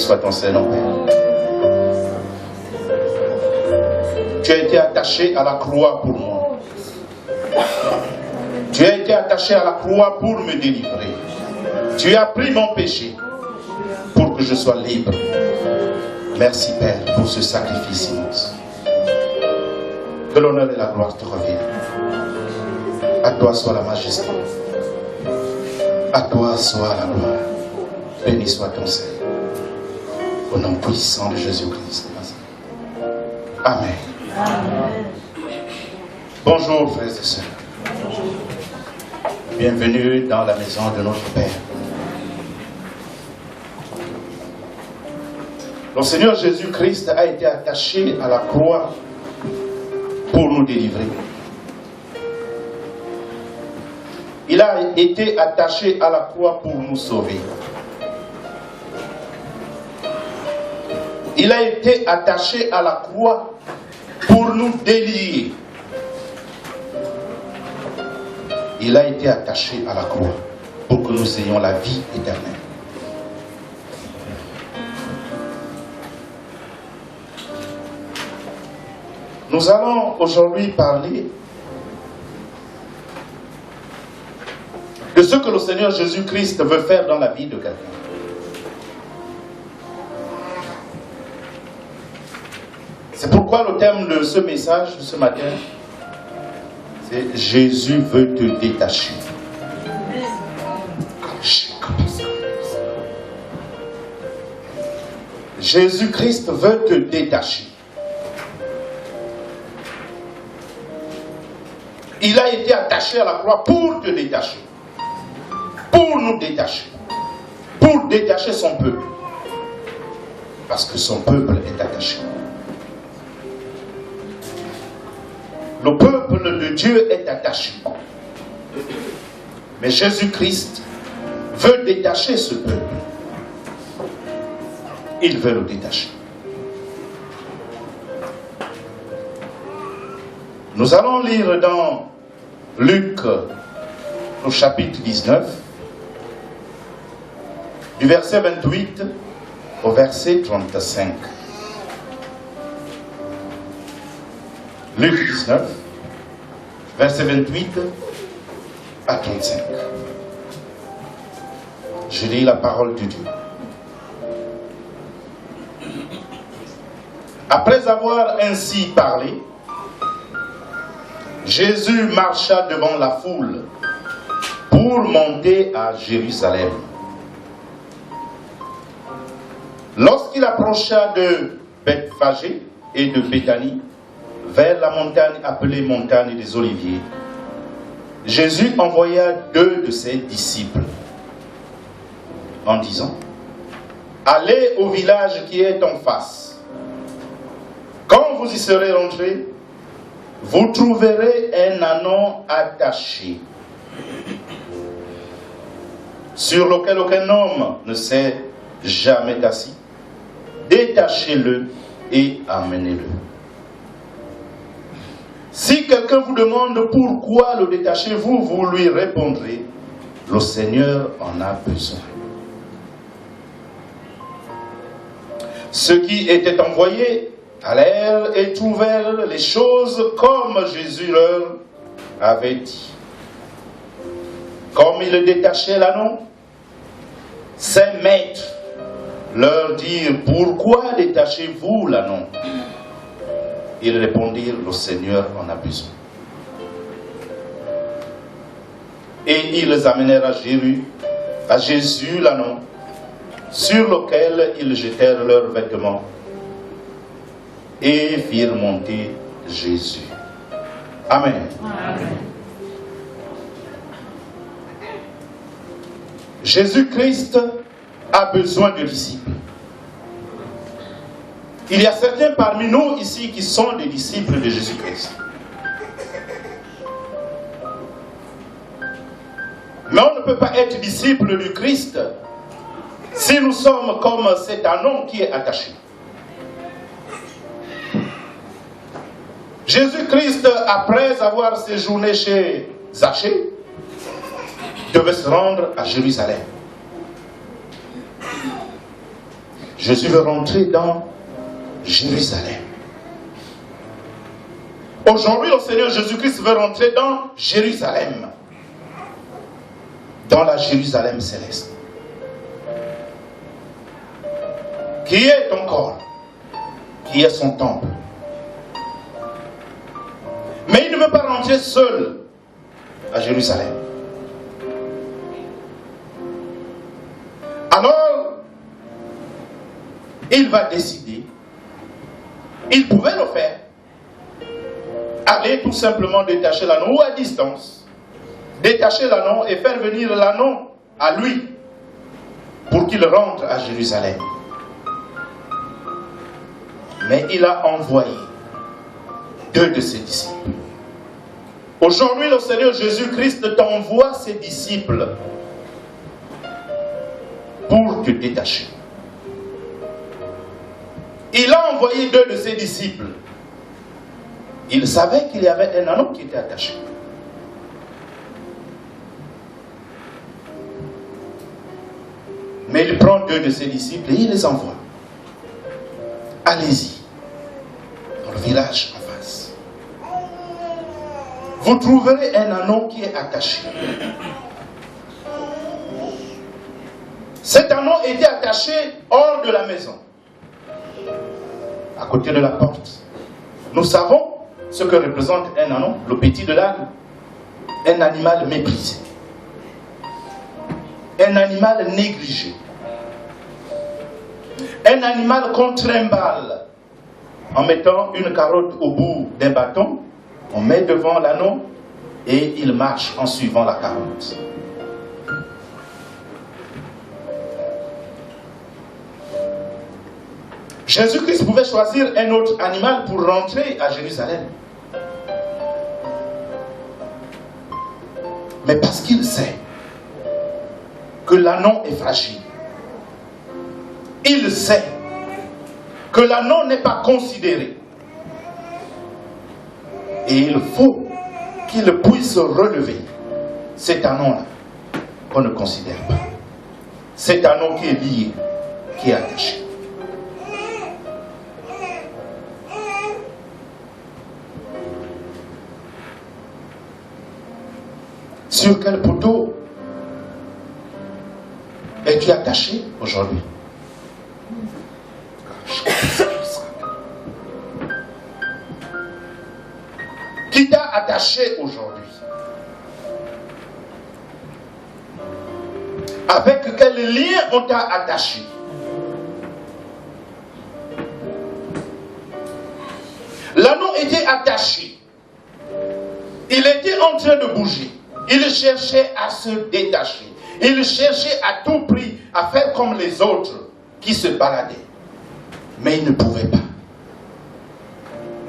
soit ton Saint-Nom, Père. Tu as été attaché à la croix pour moi. Tu as été attaché à la croix pour me délivrer. Tu as pris mon péché pour que je sois libre. Merci, Père, pour ce sacrifice immense. Que l'honneur et la gloire te reviennent. À toi soit la majesté. À toi soit la gloire. Béni soit ton Seigneur. Au nom puissant de Jésus-Christ. Amen. Amen. Bonjour, frères et sœurs. Bienvenue dans la maison de notre Père. Le Seigneur Jésus-Christ a été attaché à la croix pour nous délivrer. Il a été attaché à la croix pour nous sauver. Il a été attaché à la croix pour nous délier. Il a été attaché à la croix pour que nous ayons la vie éternelle. Nous allons aujourd'hui parler de ce que le Seigneur Jésus-Christ veut faire dans la vie de quelqu'un. C'est pourquoi le thème de ce message de ce matin, c'est Jésus veut te détacher. Jésus-Christ veut te détacher. Il a été attaché à la croix pour te détacher. Pour nous détacher. Pour détacher son peuple. Parce que son peuple est attaché. Le peuple de Dieu est attaché. Mais Jésus-Christ veut détacher ce peuple. Il veut le détacher. Nous allons lire dans Luc, au chapitre 19, du verset 28 au verset 35. Luc 19, verset 28 à 35. Je lis la parole de Dieu. Après avoir ainsi parlé, Jésus marcha devant la foule pour monter à Jérusalem. Lorsqu'il approcha de Bethphagée et de Béthanie, vers la montagne appelée montagne des Oliviers, Jésus envoya 2 de ses disciples en disant: allez au village qui est en face. Quand vous y serez rentrés, vous trouverez un ânon attaché, sur lequel aucun homme ne s'est jamais assis. Détachez-le et amenez-le. Si quelqu'un vous demande pourquoi le détachez-vous, vous lui répondrez: le Seigneur en a besoin. Ceux qui étaient envoyés allèrent et trouvèrent les choses comme Jésus leur avait dit. Comme il détachait l'ânon, ses maîtres leur dirent: pourquoi détachez-vous l'ânon? Ils répondirent: le Seigneur en a besoin. Et ils amenèrent à Jésus l'ânon, sur lequel ils jetèrent leurs vêtements et firent monter Jésus. Amen. Amen. Jésus-Christ a besoin de disciples. Il y a certains parmi nous ici qui sont des disciples de Jésus-Christ. Mais on ne peut pas être disciple du Christ si nous sommes comme cet ânon qui est attaché. Jésus-Christ, après avoir séjourné chez Zachée, devait se rendre à Jérusalem. Jésus veut rentrer dans Jérusalem. Aujourd'hui, le Seigneur Jésus-Christ veut rentrer dans Jérusalem. Dans la Jérusalem céleste. Qui est ton corps? Qui est son temple? Mais il ne veut pas rentrer seul à Jérusalem. Alors, il va décider, il pouvait le faire, aller tout simplement détacher l'anneau ou à distance, détacher l'anneau et faire venir l'anneau à lui pour qu'il rentre à Jérusalem. Mais il a envoyé 2 de ses disciples. Aujourd'hui, le Seigneur Jésus-Christ t'envoie ses disciples pour te détacher. Il a envoyé 2 de ses disciples. Il savait qu'il y avait un anneau qui était attaché. Mais il prend 2 de ses disciples et il les envoie. Allez-y, dans le village en face. Vous trouverez un anneau qui est attaché. Cet anneau était attaché hors de la maison, à côté de la porte. Nous savons ce que représente un anneau, le petit de l'âne, un animal méprisé, un animal négligé, un animal qu'on trimballe en mettant une carotte au bout d'un bâton, on met devant l'anneau et il marche en suivant la carotte. Jésus-Christ pouvait choisir un autre animal pour rentrer à Jérusalem. Mais parce qu'il sait que l'anneau est fragile, il sait que l'anneau n'est pas considéré. Et il faut qu'il puisse relever cet anneau-là qu'on ne considère pas. Cet anneau qui est lié, qui est attaché. Sur quel poteau es-tu attaché aujourd'hui? Qui t'a attaché aujourd'hui? Avec quel lien on t'a attaché? L'anneau était attaché. Il était en train de bouger. Il cherchait à se détacher. Il cherchait à tout prix à faire comme les autres qui se baladaient. Mais il ne pouvait pas.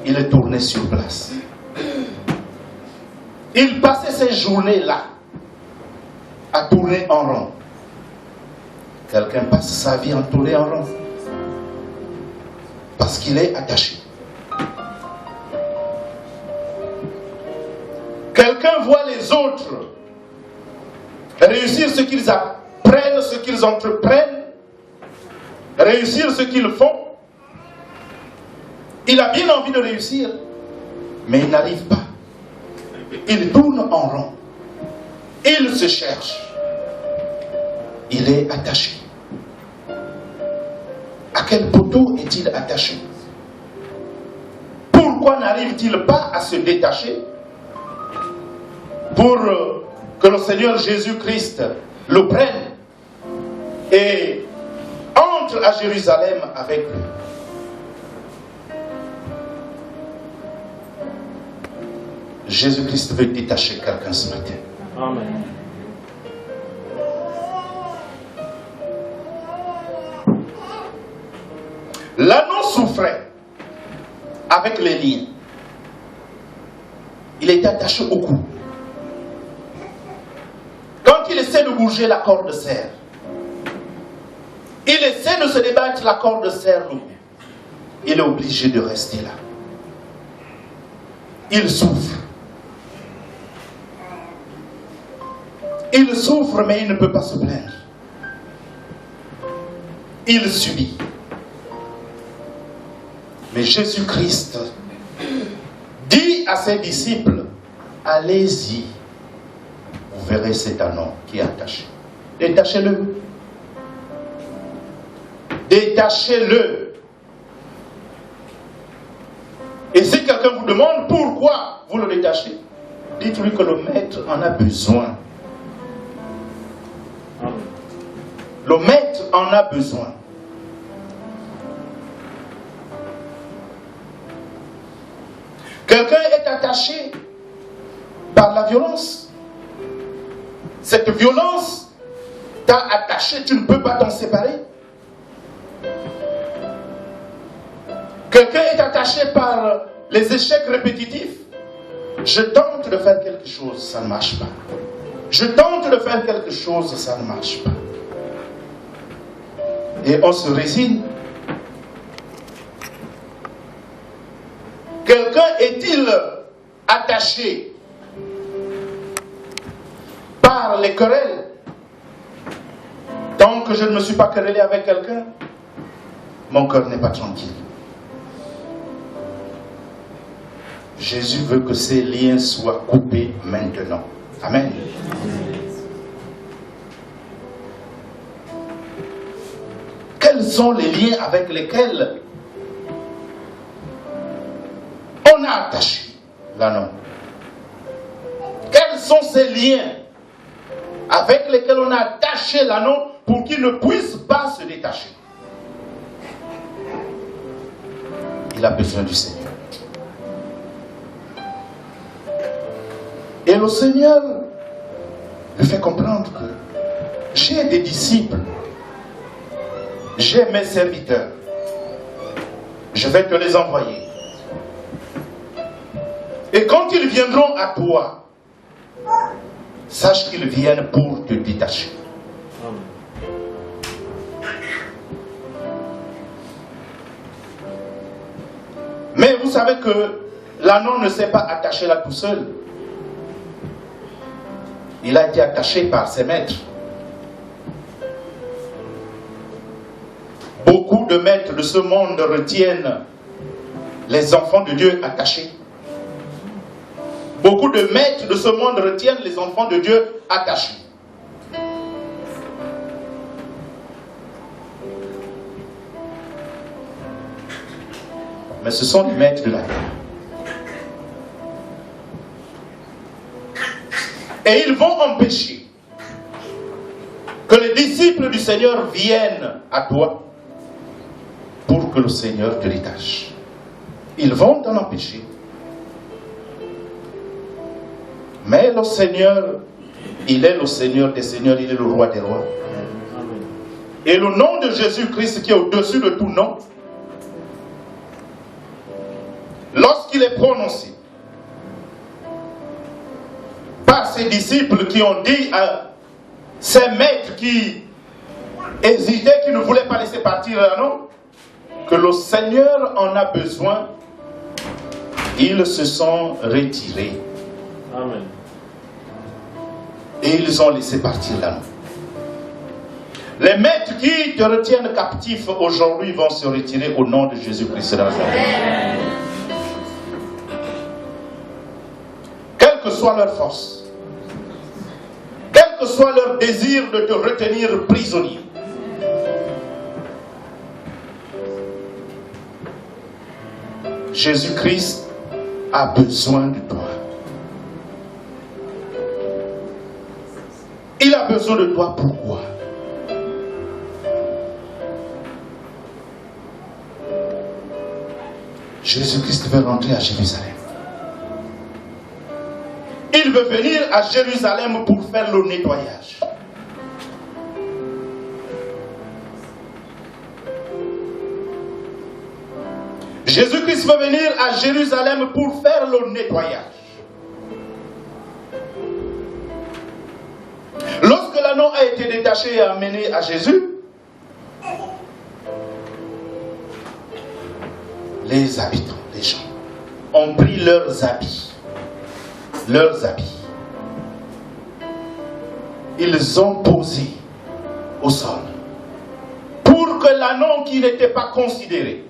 Il tournait sur place. Il passait ces journées-là à tourner en rond. Quelqu'un passe sa vie à tourner en rond parce qu'il est attaché. Quelqu'un voit les autres réussir ce qu'ils apprennent, ce qu'ils entreprennent, réussir ce qu'ils font. Il a bien envie de réussir, mais il n'arrive pas. Il tourne en rond. Il se cherche. Il est attaché. À quel poteau est-il attaché? Pourquoi n'arrive-t-il pas à se détacher pour que le Seigneur Jésus-Christ le prenne et entre à Jérusalem avec lui? Jésus-Christ veut détacher quelqu'un ce matin. Amen. L'anneau souffrait avec les liens. Il était attaché au cou. Quand il essaie de bouger, la corde serre. Il essaie de se débattre, la corde serre. Il est obligé de rester là. Il souffre. Il souffre, mais il ne peut pas se plaindre. Il subit. Mais Jésus-Christ dit à ses disciples, allez-y, vous verrez cet anneau qui est attaché. Détachez-le. Détachez-le. Et si quelqu'un vous demande pourquoi vous le détachez, dites-lui que le maître en a besoin. Le maître en a besoin. Quelqu'un est attaché par la violence. Cette violence t'a attaché, tu ne peux pas t'en séparer. Quelqu'un est attaché par les échecs répétitifs. Je tente de faire quelque chose, ça ne marche pas. Je tente de faire quelque chose, ça ne marche pas. Et on se résigne. Quelqu'un est-il attaché par les querelles? Tant que je ne me suis pas querellé avec quelqu'un, mon cœur n'est pas tranquille. Jésus veut que ces liens soient coupés maintenant. Amen. Quels sont les liens avec lesquels on a attaché l'anneau? Quels sont ces liens avec lesquels on a attaché l'anneau pour qu'il ne puisse pas se détacher? Il a besoin du Seigneur. Et le Seigneur lui fait comprendre que j'ai des disciples, j'ai mes serviteurs, je vais te les envoyer. Et quand ils viendront à toi, sache qu'ils viennent pour te détacher. Mais vous savez que l'anneau ne s'est pas attaché là tout seul. Il a été attaché par ses maîtres. Beaucoup de maîtres de ce monde retiennent les enfants de Dieu attachés. Beaucoup de maîtres de ce monde retiennent les enfants de Dieu attachés. Mais ce sont les maîtres de la terre. Et ils vont empêcher que les disciples du Seigneur viennent à toi pour que le Seigneur te détache. Ils vont t'en empêcher. Mais le Seigneur, il est le Seigneur des Seigneurs, il est le Roi des Rois. Et le nom de Jésus-Christ qui est au-dessus de tout nom, lorsqu'il est prononcé par ses disciples qui ont dit à ces maîtres qui hésitaient, qui ne voulaient pas laisser partir l'anneau, que le Seigneur en a besoin, ils se sont retirés. Amen. Et ils ont laissé partir l'anneau. Les maîtres qui te retiennent captif aujourd'hui vont se retirer au nom de Jésus-Christ de Nazareth. Quelle que soit leur force, quel que soit leur désir de te retenir prisonnier, Jésus-Christ a besoin de toi. Il a besoin de toi, pourquoi? Jésus-Christ veut rentrer à Jérusalem. Il veut venir à Jérusalem pour faire le nettoyage. Jésus-Christ veut venir à Jérusalem pour faire le nettoyage. Lorsque l'anneau a été détaché et amené à Jésus, les habitants, les gens, ont pris leurs habits. Leurs habits. Ils ont posé au sol. Pour que l'anneau qui n'était pas considéré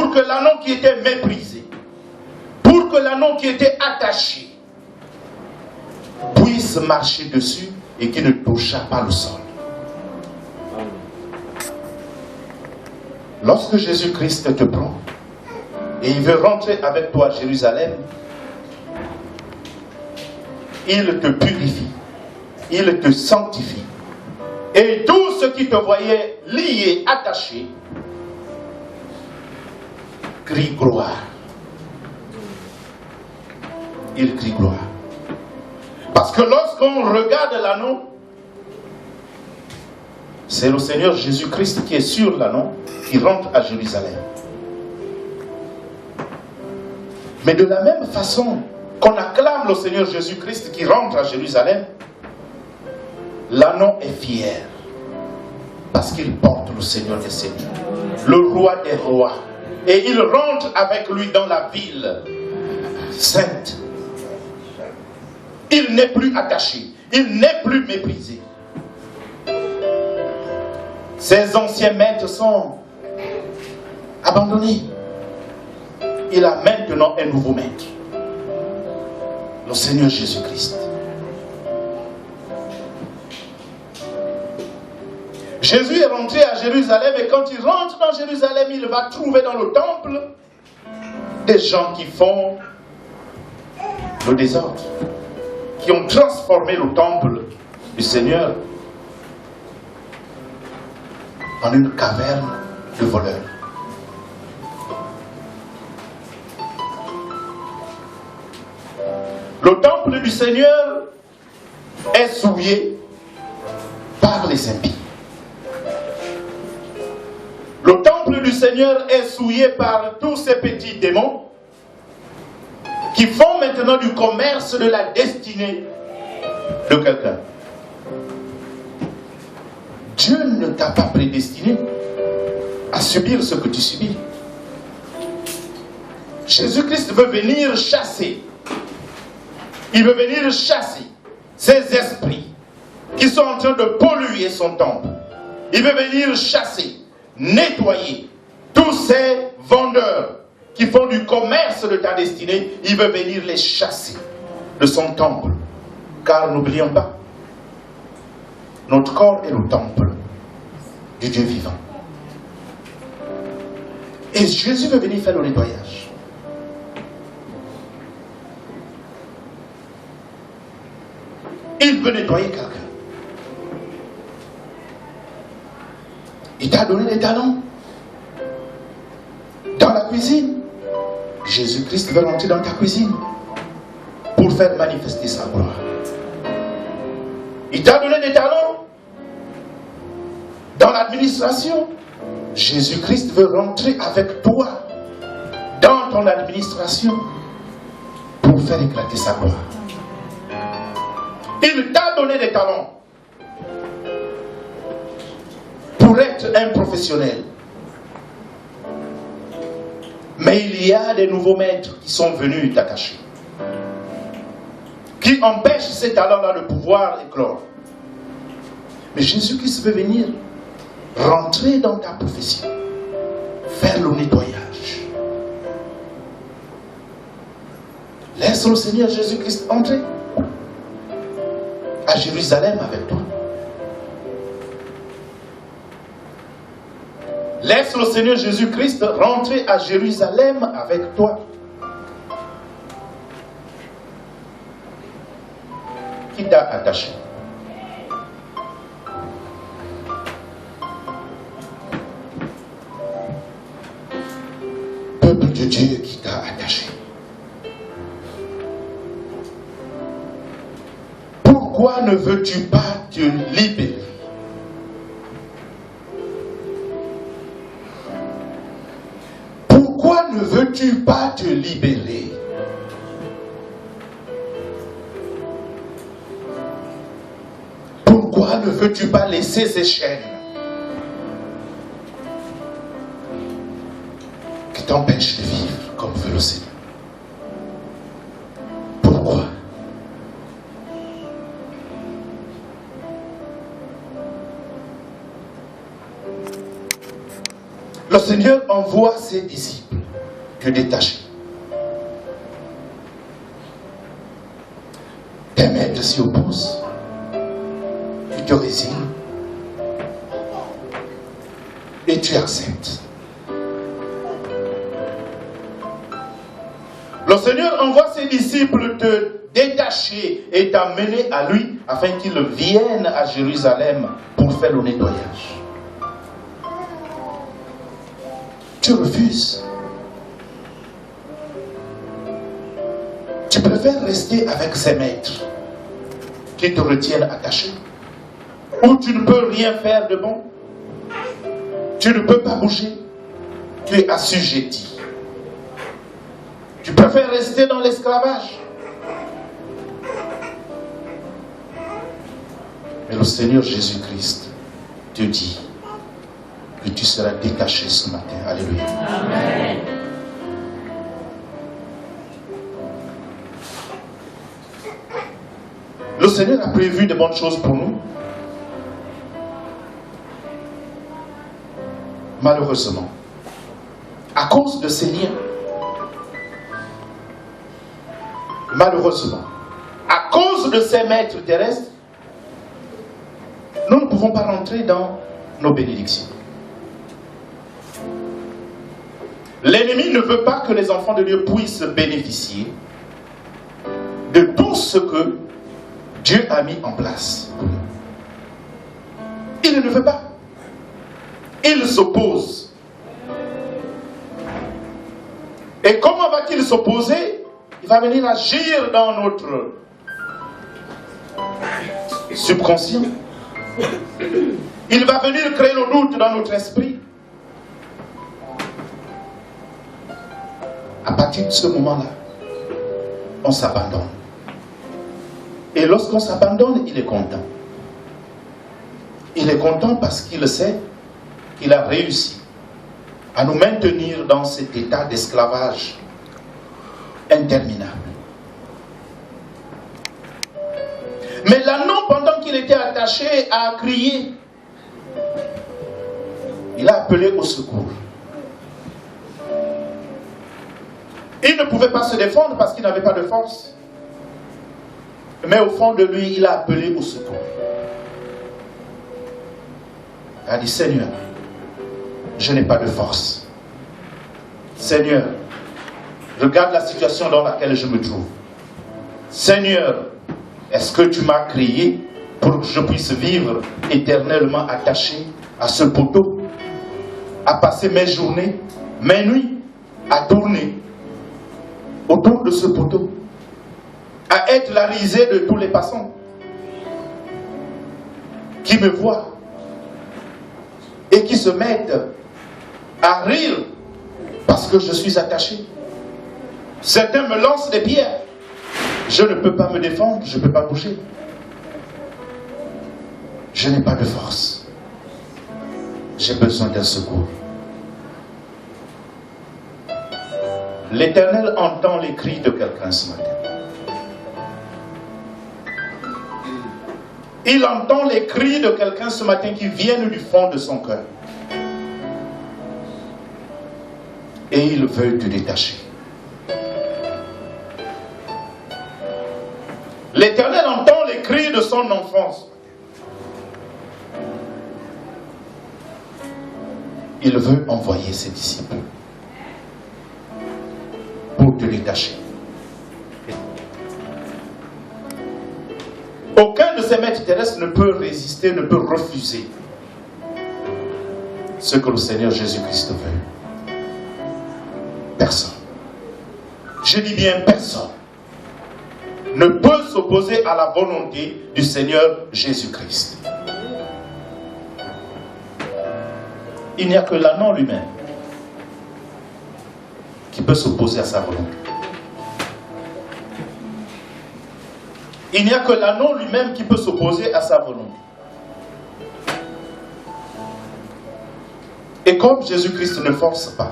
pour que l'anneau qui était méprisé, pour que l'anneau qui était attaché, puisse marcher dessus et qu'il ne toucha pas le sol. Lorsque Jésus-Christ te prend et il veut rentrer avec toi à Jérusalem, il te purifie, il te sanctifie. Et tout ce qui te voyait lié, attaché, crie gloire. Il crie gloire. Parce que lorsqu'on regarde l'anneau, c'est le Seigneur Jésus-Christ qui est sur l'anneau, qui rentre à Jérusalem. Mais de la même façon qu'on acclame le Seigneur Jésus-Christ qui rentre à Jérusalem, l'anneau est fier. Parce qu'il porte le Seigneur des Seigneurs, le roi des rois. Et il rentre avec lui dans la ville sainte. Il n'est plus attaché, il n'est plus méprisé. Ses anciens maîtres sont abandonnés. Il a maintenant un nouveau maître, le Seigneur Jésus-Christ. Jésus est rentré à Jérusalem et quand il rentre dans Jérusalem, il va trouver dans le temple des gens qui font le désordre, qui ont transformé le temple du Seigneur en une caverne de voleurs. Le temple du Seigneur est souillé par les impies. Le temple du Seigneur est souillé par tous ces petits démons qui font maintenant du commerce de la destinée de quelqu'un. Dieu ne t'a pas prédestiné à subir ce que tu subis. Jésus-Christ veut venir chasser. Il veut venir chasser ces esprits qui sont en train de polluer son temple. Il veut venir chasser, nettoyer tous ces vendeurs qui font du commerce de ta destinée. Il veut venir les chasser de son temple. Car n'oublions pas, notre corps est le temple du Dieu vivant. Et Jésus veut venir faire le nettoyage. Il veut nettoyer quelqu'un. Il t'a donné des talents. Dans la cuisine, Jésus-Christ veut rentrer dans ta cuisine pour faire manifester sa gloire. Il t'a donné des talents. Dans l'administration, Jésus-Christ veut rentrer avec toi dans ton administration pour faire éclater sa gloire. Il t'a donné des talents pour être un professionnel. Mais il y a des nouveaux maîtres qui sont venus t'attacher, qui empêchent ces talents-là de pouvoir éclore. Mais Jésus-Christ veut venir rentrer dans ta profession, faire le nettoyage. Laisse le Seigneur Jésus-Christ entrer à Jérusalem avec toi. Laisse le Seigneur Jésus-Christ rentrer à Jérusalem avec toi. Qui t'a attaché? Peuple de Dieu, qui t'a attaché? Pourquoi ne veux-tu pas te libérer? Pourquoi ne veux-tu pas te libérer? Pourquoi ne veux-tu pas laisser ces chaînes qui t'empêchent de vivre comme veut le Seigneur? Pourquoi? Le Seigneur envoie ses disciples te détacher. Tes maîtres s'y opposent. Tu te résignes. Et tu acceptes. Le Seigneur envoie ses disciples te détacher et t'amener à lui afin qu'ils viennent à Jérusalem pour faire le nettoyage. Tu refuses. Tu préfères rester avec ces maîtres qui te retiennent attaché, où tu ne peux rien faire de bon. Tu ne peux pas bouger. Tu es assujetti. Tu préfères rester dans l'esclavage. Mais le Seigneur Jésus-Christ te dit que tu seras détaché ce matin. Alléluia. Amen. Le Seigneur a prévu de bonnes choses pour nous. Malheureusement, à cause de ces liens, malheureusement, à cause de ces maîtres terrestres, nous ne pouvons pas rentrer dans nos bénédictions. L'ennemi ne veut pas que les enfants de Dieu puissent bénéficier de tout ce que Dieu a mis en place pour nous. Il ne veut pas. Il s'oppose. Et comment va-t-il s'opposer? Il va venir agir dans notre subconscient. Il va venir créer le doute dans notre esprit. À partir de ce moment-là, on s'abandonne. Et lorsqu'on s'abandonne, il est content. Il est content parce qu'il sait qu'il a réussi à nous maintenir dans cet état d'esclavage interminable. Mais l'agneau, pendant qu'il était attaché, a crié. Il a appelé au secours. Il ne pouvait pas se défendre parce qu'il n'avait pas de force. Mais au fond de lui, il a appelé au secours. Il a dit, Seigneur, je n'ai pas de force. Seigneur, regarde la situation dans laquelle je me trouve. Seigneur, est-ce que tu m'as créé pour que je puisse vivre éternellement attaché à ce poteau, à passer mes journées, mes nuits, à tourner autour de ce poteau, à être la risée de tous les passants qui me voient et qui se mettent à rire parce que je suis attaché. Certains me lancent des pierres. Je ne peux pas me défendre, je ne peux pas bouger. Je n'ai pas de force. J'ai besoin d'un secours. L'Éternel entend les cris de quelqu'un ce matin. Il entend les cris de quelqu'un ce matin qui viennent du fond de son cœur. Et il veut te détacher. L'Éternel entend les cris de son enfance. Il veut envoyer ses disciples pour te détacher. Aucun de ces maîtres terrestres ne peut résister, ne peut refuser ce que le Seigneur Jésus-Christ veut. Personne. Je dis bien personne ne peut s'opposer à la volonté du Seigneur Jésus-Christ. Il n'y a que l'agneau lui-même qui peut s'opposer à sa volonté. Il n'y a que l'agneau lui-même qui peut s'opposer à sa volonté. Et comme Jésus-Christ ne force pas,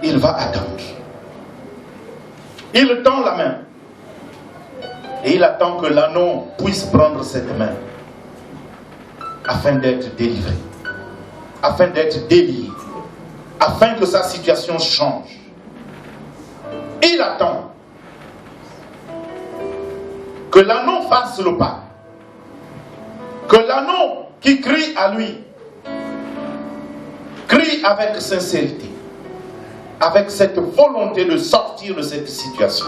il va attendre. Il tend la main. Et il attend que l'agneau puisse prendre cette main afin d'être délivré, afin d'être délié, afin que sa situation change. Il attend que l'agneau fasse le pas, que l'agneau qui crie à lui, crie avec sincérité, avec cette volonté de sortir de cette situation.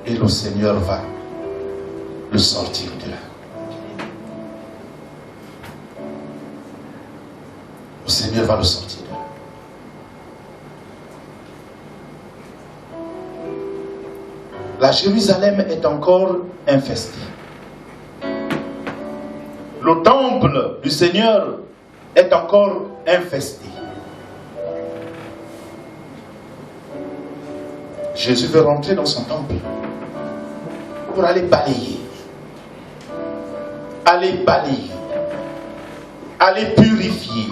Et le Seigneur va le sortir de là. Le Seigneur va le sortir de là. La Jérusalem est encore infestée. Le temple du Seigneur est encore infesté. Jésus veut rentrer dans son temple pour aller balayer, aller purifier,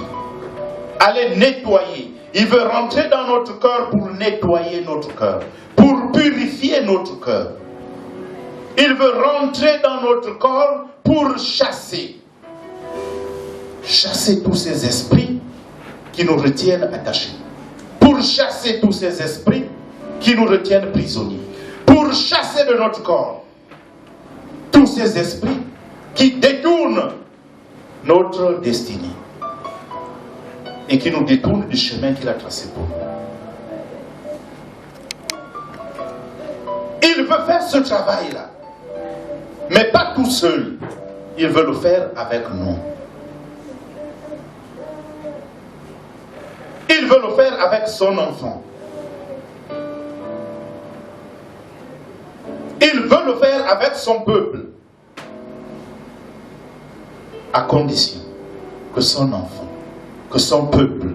aller nettoyer. Il veut rentrer dans notre cœur pour nettoyer notre cœur, pour purifier notre cœur. Il veut rentrer dans notre corps pour chasser tous ces esprits qui nous retiennent attachés, pour chasser tous ces esprits qui nous retiennent prisonniers, pour chasser de notre corps tous ces esprits qui détournent notre destinée et qui nous détournent du chemin qu'il a tracé pour nous. Il veut faire ce travail-là, mais pas tout seul. Il veut le faire avec nous. Il veut le faire avec son enfant. Il veut le faire avec son peuple. À condition que son enfant, que son peuple,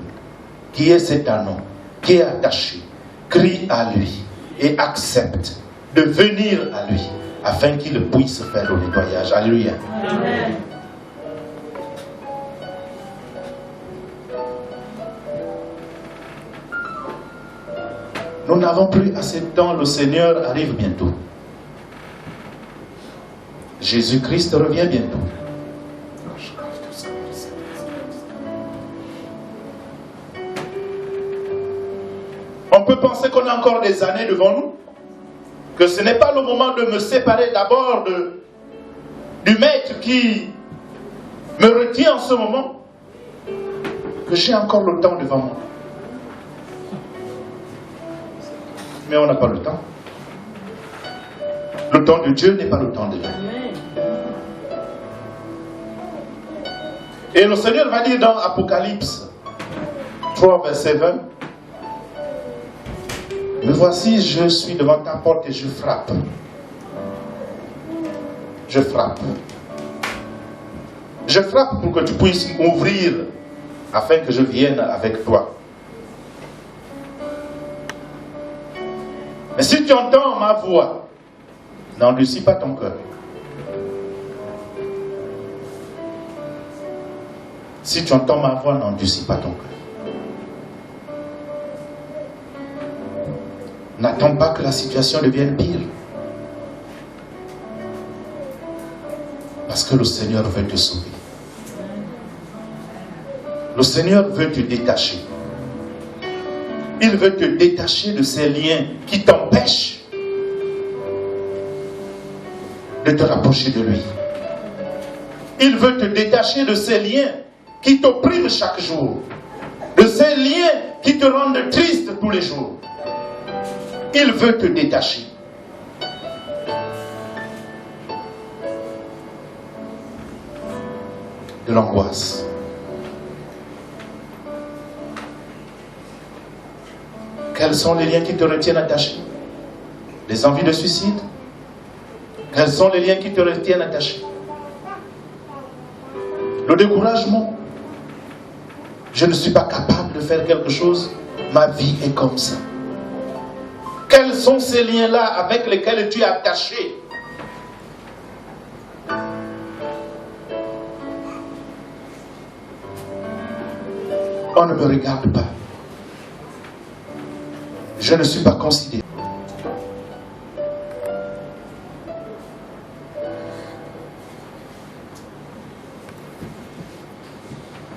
qui est cet anneau, qui est attaché, crie à lui et accepte de venir à lui afin qu'il puisse faire le nettoyage. Alléluia. Amen. Nous n'avons plus assez de temps, le Seigneur arrive bientôt. Jésus-Christ revient bientôt. On peut penser qu'on a encore des années devant nous, que ce n'est pas le moment de me séparer d'abord du maître qui me retient en ce moment, que j'ai encore le temps devant moi. Mais on n'a pas le temps. Le temps de Dieu n'est pas le temps de l'homme. Et le Seigneur va dire dans Apocalypse 3, verset 20, « Me voici, je suis devant ta porte et je frappe. Je frappe. Je frappe pour que tu puisses m'ouvrir afin que je vienne avec toi. Mais si tu entends ma voix, n'endurcis pas ton cœur. Si tu entends ma voix, n'endurcis pas ton cœur. N'attends pas que la situation devienne pire. Parce que le Seigneur veut te sauver. Le Seigneur veut te détacher. Il veut te détacher de ces liens qui t'empêchent de te rapprocher de lui. Il veut te détacher de ces liens qui t'oppriment chaque jour, de ces liens qui te rendent triste tous les jours. Il veut te détacher. De l'angoisse. Quels sont les liens qui te retiennent attaché? Les envies de suicide? Quels sont les liens qui te retiennent attaché? Le découragement. Je ne suis pas capable de faire quelque chose. Ma vie est comme ça. Quels sont ces liens-là avec lesquels tu es attaché? On ne me regarde pas. Je ne suis pas considéré.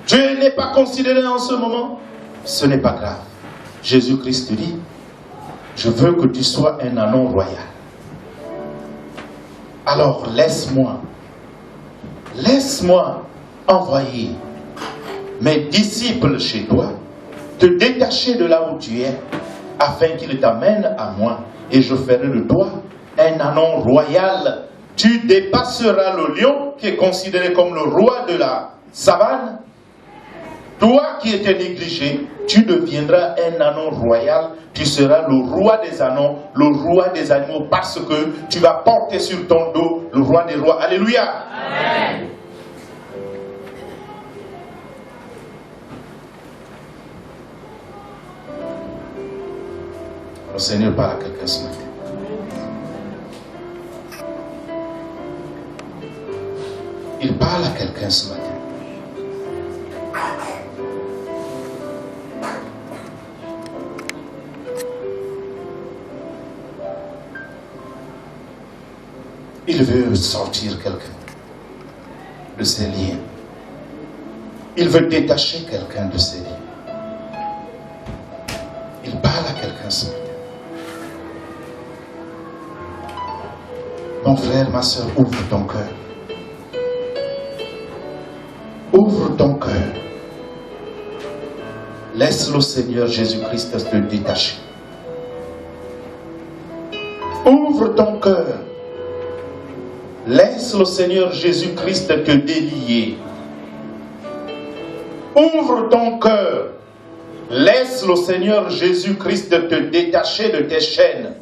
Dieu n'est pas considéré en ce moment. Ce n'est pas grave. Jésus-Christ dit, je veux que tu sois un anon royal. Alors laisse-moi envoyer mes disciples chez toi, te détacher de là où tu es, afin qu'ils t'amènent à moi, et je ferai de toi un anon royal. Tu dépasseras le lion, qui est considéré comme le roi de la savane. Toi qui étais négligé, tu deviendras un anon royal, tu seras le roi des anons, le roi des animaux, parce que tu vas porter sur ton dos le roi des rois. Alléluia. Amen. Le Seigneur parle à quelqu'un ce matin. Il parle à quelqu'un ce matin. Il veut sortir quelqu'un de ses liens. Il veut détacher quelqu'un de ses liens. Il parle à quelqu'un ce matin. Mon frère, ma soeur, ouvre ton cœur. Ouvre ton cœur. Laisse le Seigneur Jésus-Christ te détacher. Ouvre ton cœur. Laisse le Seigneur Jésus-Christ te délier. Ouvre ton cœur. Laisse le Seigneur Jésus-Christ te détacher de tes chaînes.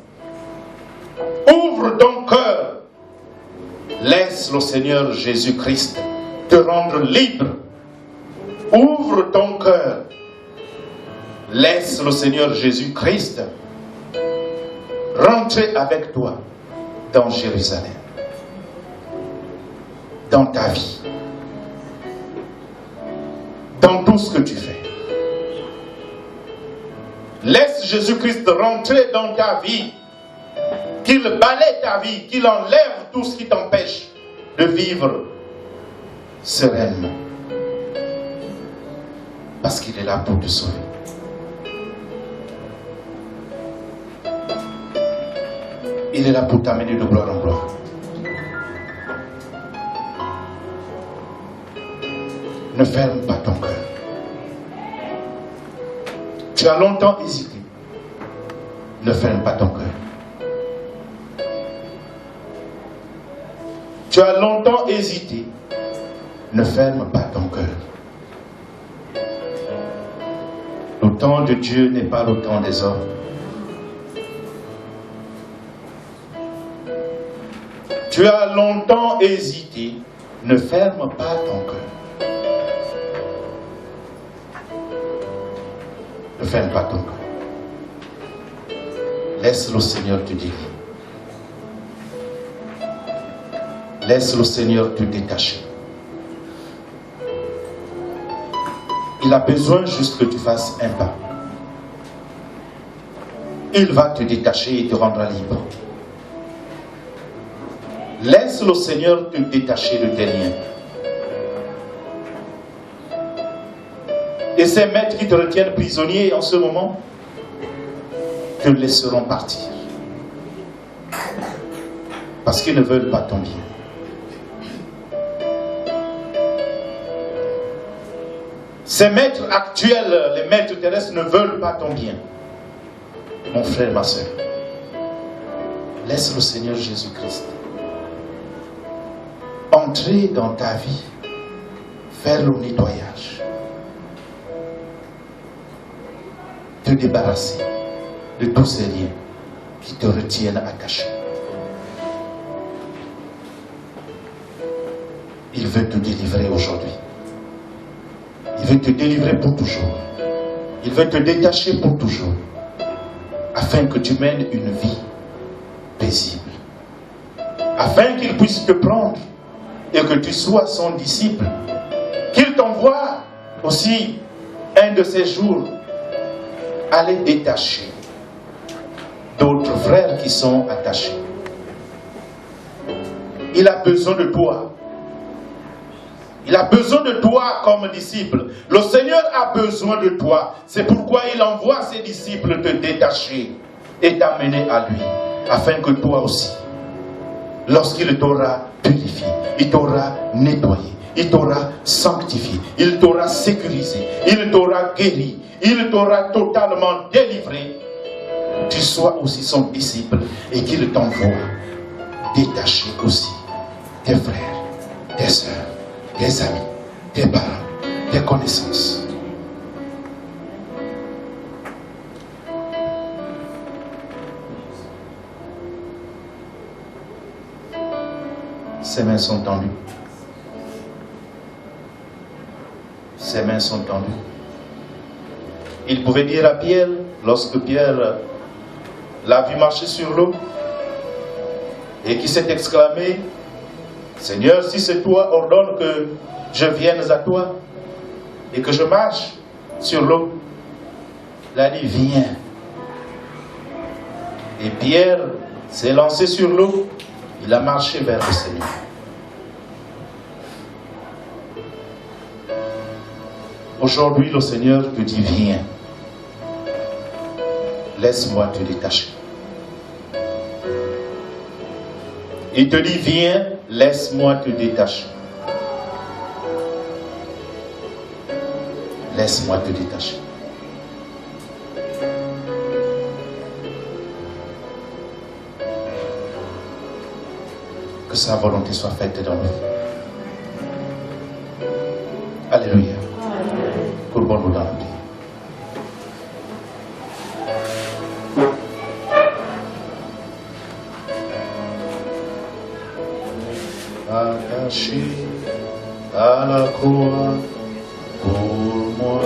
Ouvre ton cœur. Laisse le Seigneur Jésus-Christ te rendre libre. Ouvre ton cœur. Laisse le Seigneur Jésus-Christ rentrer avec toi dans Jérusalem. Dans ta vie. Dans tout ce que tu fais. Laisse Jésus-Christ rentrer dans ta vie. Qu'il balaie ta vie. Qu'il enlève tout ce qui t'empêche de vivre sereinement. Parce qu'il est là pour te sauver. Il est là pour t'amener de gloire en gloire. Ne ferme pas ton cœur. Tu as longtemps hésité. Ne ferme pas ton cœur. Tu as longtemps hésité. Ne ferme pas ton cœur. Le temps de Dieu n'est pas le temps des hommes. Tu as longtemps hésité. Ne ferme pas ton cœur. Ne ferme pas ton cœur. Laisse le Seigneur te délier. Laisse le Seigneur te détacher. Il a besoin juste que tu fasses un pas. Il va te détacher et te rendre libre. Laisse le Seigneur te détacher de tes liens. Et ces maîtres qui te retiennent prisonnier en ce moment te laisseront partir. Parce qu'ils ne veulent pas ton bien. Ces maîtres actuels, les maîtres terrestres, ne veulent pas ton bien. Mon frère, ma soeur, laisse le Seigneur Jésus-Christ entrer dans ta vie, faire le nettoyage, te débarrasser de tous ces liens qui te retiennent attaché. Il veut te délivrer aujourd'hui. Il veut te délivrer pour toujours. Il veut te détacher pour toujours. Afin que tu mènes une vie paisible. Afin qu'il puisse te prendre et que tu sois son disciple. Qu'il t'envoie aussi un de ces jours aller détacher d'autres frères qui sont attachés. Il a besoin de toi. Il a besoin de toi comme disciple. Le Seigneur a besoin de toi. C'est pourquoi il envoie ses disciples te détacher et t'amener à lui. Afin que toi aussi, lorsqu'il t'aura purifié, il t'aura nettoyé, il t'aura sanctifié, il t'aura sécurisé, il t'aura guéri, il t'aura totalement délivré, tu sois aussi son disciple et qu'il t'envoie détacher aussi tes frères, tes sœurs, tes amis, tes parents, tes connaissances. Ses mains sont tendues. Ses mains sont tendues. Il pouvait dire à Pierre, lorsque Pierre l'a vu marcher sur l'eau, et qui s'est exclamé, Seigneur, si c'est toi, ordonne que je vienne à toi et que je marche sur l'eau. Il a dit, viens. Et Pierre s'est lancé sur l'eau, il a marché vers le Seigneur. Aujourd'hui, le Seigneur te dit, viens. Laisse-moi te détacher. Il te dit, viens, laisse-moi te détacher. Laisse-moi te détacher. Que sa volonté soit faite dans nos vies. Alléluia. Courbons-nous dans la prière. Attaché à la croix pour moi,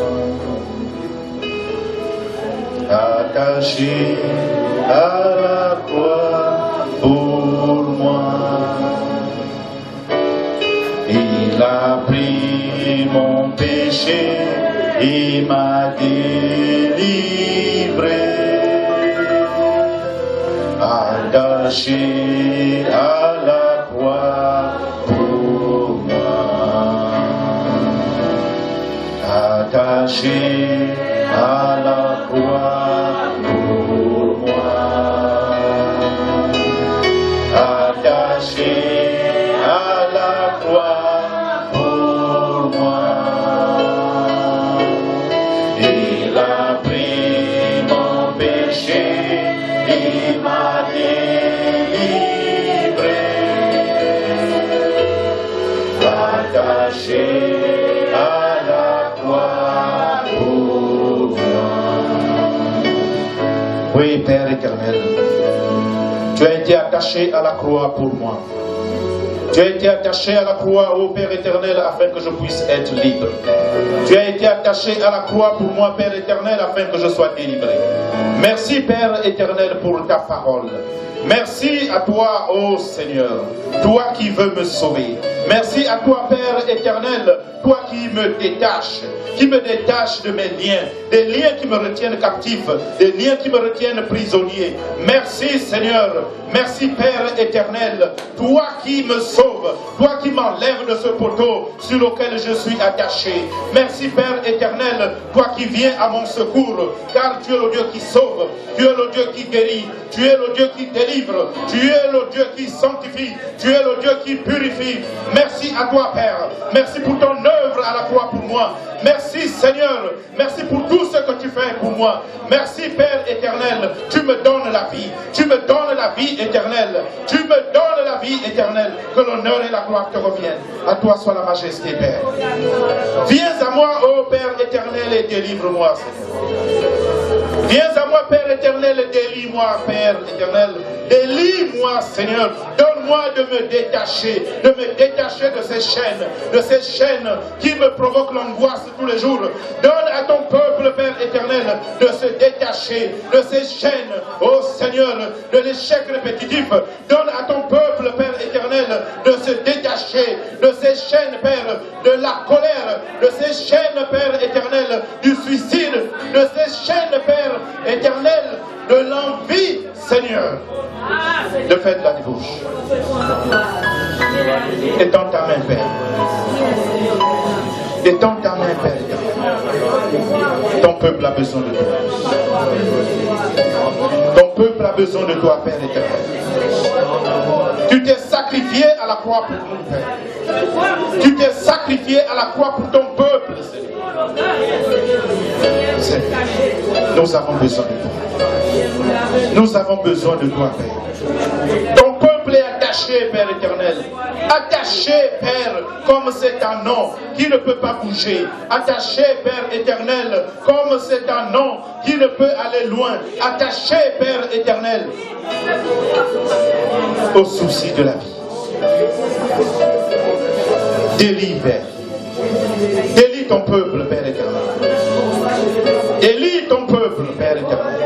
attaché à la croix pour moi, il a pris mon péché et m'a délivré, attaché à la croix pour moi, attaché à la croix pour moi, attaché à la croix pour moi, il a pris mon péché, il m'a délivré, attaché à la croix pour moi. Oui, Père éternel, tu as été attaché à la croix pour moi. Tu as été attaché à la croix, ô Père éternel, afin que je puisse être libre. Tu as été attaché à la croix pour moi, Père éternel, afin que je sois délivré. Merci, Père éternel, pour ta parole. Merci à toi, ô Seigneur, toi qui veux me sauver. Merci à toi, Père éternel, toi qui me détache de mes liens, des liens qui me retiennent captif, des liens qui me retiennent prisonnier. Merci, Seigneur. Merci, Père éternel, toi qui me sauves, toi qui m'enlèves de ce poteau sur lequel je suis attaché. Merci, Père éternel, toi qui viens à mon secours, car tu es le Dieu qui sauve, tu es le Dieu qui guérit, tu es le Dieu qui délivre, tu es le Dieu qui sanctifie, tu es le Dieu qui purifie. Merci à toi, Père. Merci pour ton œuvre à la croix pour moi. Merci, Seigneur. Merci pour tout ce que tu fais pour moi. Merci, Père éternel. Tu me donnes la vie. Tu me donnes la vie éternelle. Tu me donnes la vie éternelle. Que l'honneur et la gloire te reviennent. À toi soit la majesté, Père. Viens à moi, ô Père éternel, et délivre-moi, Seigneur. Viens à moi, Père éternel, et délie-moi, Père éternel. Délie-moi, Seigneur. Donne-moi de me détacher de ces chaînes qui me provoquent l'angoisse tous les jours. Donne à ton peuple, Père éternel, de se détacher de ces chaînes, ô Seigneur, de l'échec répétitif. Donne à ton peuple, Père éternel, de se détacher de ces chaînes, Père, de la colère, de ces chaînes, Père éternel, du suicide, de ces chaînes, Père éternel, de l'envie, Seigneur, de faire de la débauche. Étends ta main, Père. Étends ta main, Père éternel. Ton peuple a besoin de toi. Ton peuple a besoin de toi, Père éternel. Tu t'es sacrifié à la croix pour nous, Père. Tu t'es sacrifié à la croix pour ton peuple, Seigneur. Nous avons besoin de toi. Nous avons besoin de toi, Père. Ton peuple est attaché, Père éternel. Attaché, Père, comme c'est un nom qui ne peut pas bouger. Attaché, Père éternel, comme c'est un nom qui ne peut aller loin. Attaché, Père éternel, aux soucis de la vie. Délie, Père. Délie ton peuple, Père éternel. Délie ton peuple, Père éternel.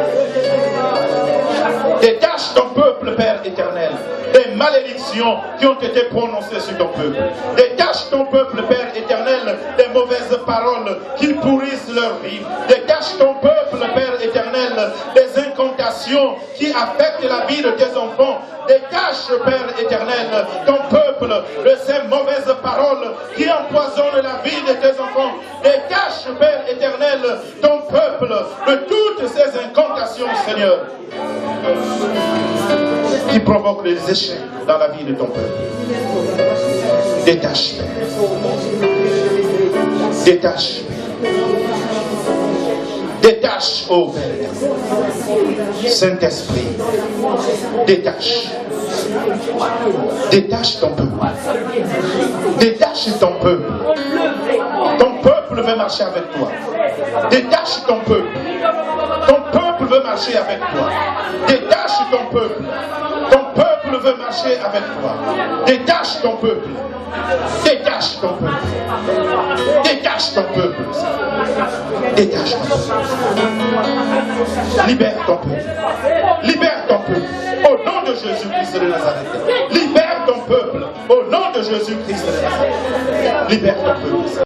Détache ton peuple, Père éternel, des malédictions qui ont été prononcées sur ton peuple. Détache ton peuple, Père éternel, des mauvaises paroles qui pourrissent leur vie. Détache ton peuple, Père éternel, des incantations qui affectent la vie de tes enfants. Détache, Père éternel, ton peuple de ces mauvaises paroles qui empoisonnent la vie de tes enfants. Détache, Père éternel, ton peuple de toutes ces incantations, Seigneur, qui provoquent les échecs dans la vie de ton peuple. Détache, Père. Détache, Père. Détache, ô Père. Saint-Esprit, détache. Détache ton peuple. Détache ton peuple. Ton peuple veut marcher avec toi. Détache ton peuple. Ton peuple veut marcher avec toi. Détache ton peuple. Ton peuple veut marcher avec toi. Détache ton peuple. Détache ton peuple. Détache ton peuple. Détache ton peuple. Libère ton peuple. Libère ton peuple. Au nom de Jésus-Christ de Nazareth. Libère ton peuple. Au nom de Jésus-Christ de Nazareth. Libère ton peuple.